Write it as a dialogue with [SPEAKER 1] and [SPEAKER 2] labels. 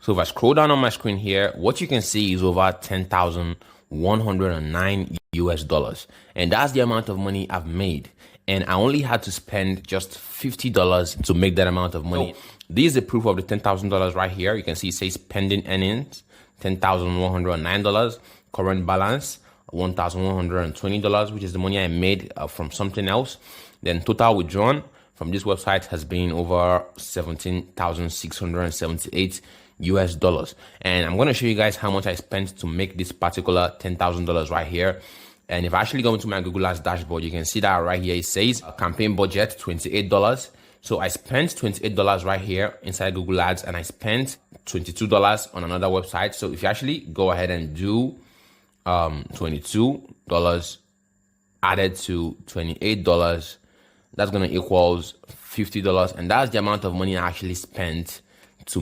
[SPEAKER 1] So if I scroll down on my screen here, what you can see is over 10,109 US dollars. And that's the amount of money I've made. And I only had to spend just $50 to make that amount of money. So, this is a proof of the $10,000 right here. You can see it says pending earnings, $10,109, current balance, $1,120, which is the money I made from something else. Then total withdrawn from this website has been over 17,678 US dollars. And I'm going to show you guys how much I spent to make this particular $10,000 right here. And if I actually go into my Google Ads dashboard, you can see that right here it says campaign budget $28. So I spent $28 right here inside Google Ads, and I spent $22 on another website. So if you actually go ahead and do $22 added to $28, that's going to equals $50. And that's the amount of money I actually spent